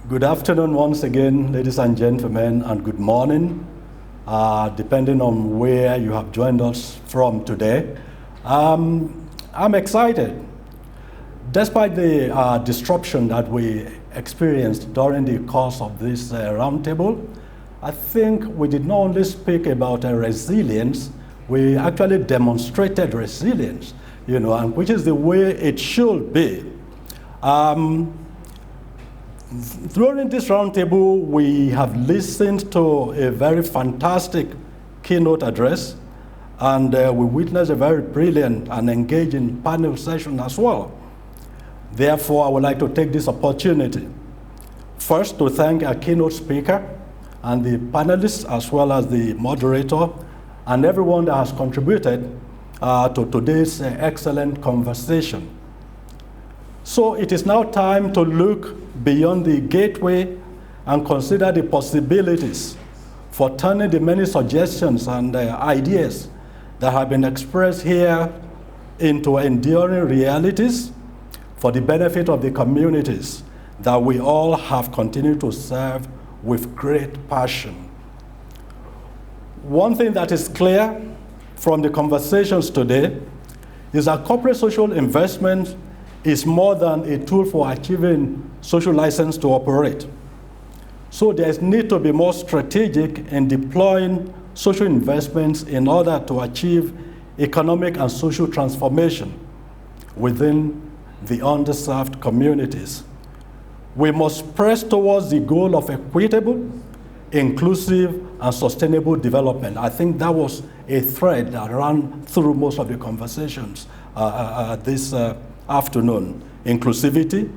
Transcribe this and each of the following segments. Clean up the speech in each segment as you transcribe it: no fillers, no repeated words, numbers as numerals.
Good afternoon once again, ladies and gentlemen, and good morning, depending on where you have joined us from today. I'm excited. Despite the disruption that we experienced during the course of this roundtable, I think we did not only speak about resilience, we actually demonstrated resilience, and which is the way it should be. During this roundtable, we have listened to a very fantastic keynote address, and we witnessed a very brilliant and engaging panel session as well. Therefore, I would like to take this opportunity first to thank our keynote speaker and the panelists, as well as the moderator, and everyone that has contributed to today's excellent conversation. So it is now time to look beyond the gateway and consider the possibilities for turning the many suggestions and ideas that have been expressed here into enduring realities for the benefit of the communities that we all have continued to serve with great passion. One thing that is clear from the conversations today is that corporate social investment is more than a tool for achieving social license to operate. So there's need to be more strategic in deploying social investments in order to achieve economic and social transformation within the underserved communities. We must press towards the goal of equitable, inclusive, and sustainable development. I think that was a thread that ran through most of the conversations this afternoon. Inclusivity,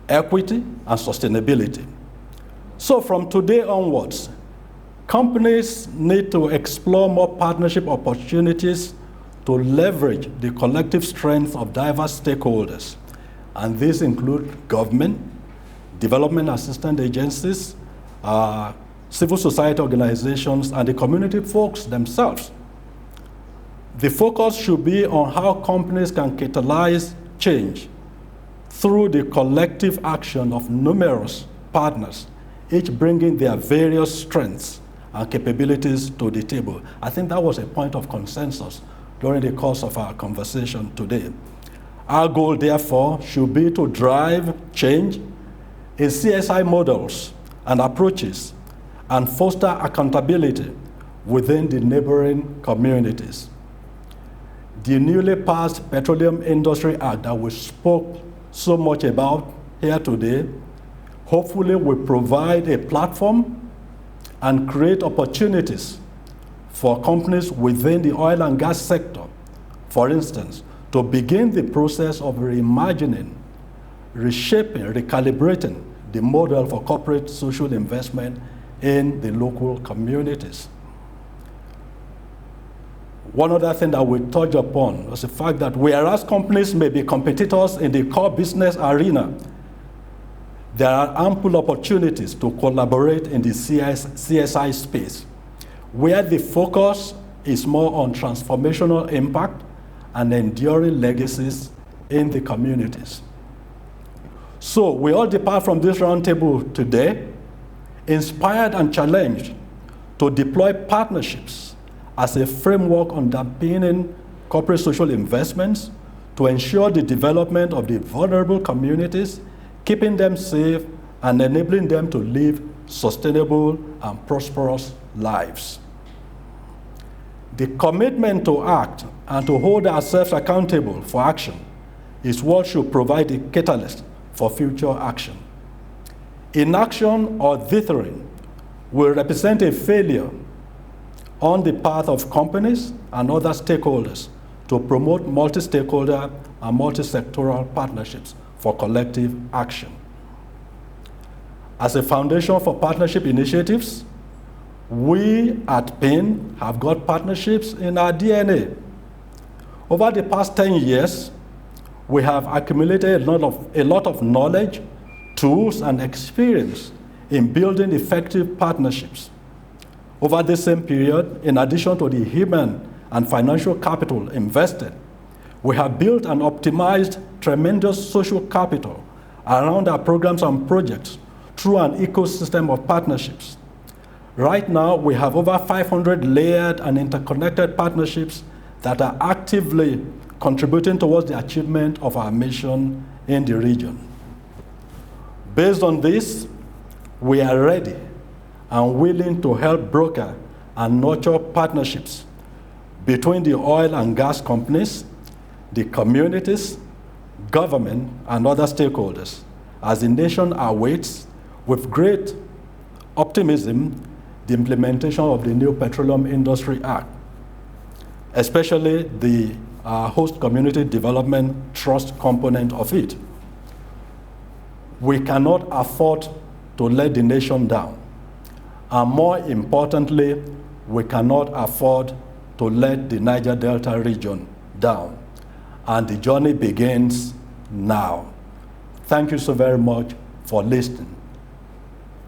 equity, and sustainability. So from today onwards, companies need to explore more partnership opportunities to leverage the collective strength of diverse stakeholders. And these include government, development assistance agencies, civil society organizations, and the community folks themselves. The focus should be on how companies can catalyze change through the collective action of numerous partners, each bringing their various strengths and capabilities to the table. I think that was a point of consensus during the course of our conversation today. Our goal, therefore, should be to drive change in CSI models and approaches and foster accountability within the neighboring communities. The newly passed Petroleum Industry Act that we spoke so much about here today hopefully will provide a platform and create opportunities for companies within the oil and gas sector, for instance, to begin the process of reimagining, reshaping, recalibrating the model for corporate social investment in the local communities. One other thing that we touch upon was the fact that whereas companies may be competitors in the core business arena, there are ample opportunities to collaborate in the CSI space, where the focus is more on transformational impact and enduring legacies in the communities. So we all depart from this roundtable today inspired and challenged to deploy partnerships as a framework underpinning corporate social investments to ensure the development of the vulnerable communities, keeping them safe and enabling them to live sustainable and prosperous lives. The commitment to act and to hold ourselves accountable for action is what should provide a catalyst for future action. Inaction or dithering will represent a failure on the part of companies and other stakeholders to promote multi-stakeholder and multi-sectoral partnerships for collective action. As a foundation for partnership initiatives, we at PIND have got partnerships in our DNA. Over the past 10 years, we have accumulated a lot of knowledge, tools, and experience in building effective partnerships. Over the same period, in addition to the human and financial capital invested, we have built and optimized tremendous social capital around our programs and projects through an ecosystem of partnerships. Right now, we have over 500 layered and interconnected partnerships that are actively contributing towards the achievement of our mission in the region. Based on this, we are ready and willing to help broker and nurture partnerships between the oil and gas companies, the communities, government, and other stakeholders as the nation awaits with great optimism the implementation of the new Petroleum Industry Act, especially the host community development trust component of it. We cannot afford to let the nation down. And more importantly, we cannot afford to let the Niger Delta region down. And the journey begins now. Thank you so very much for listening.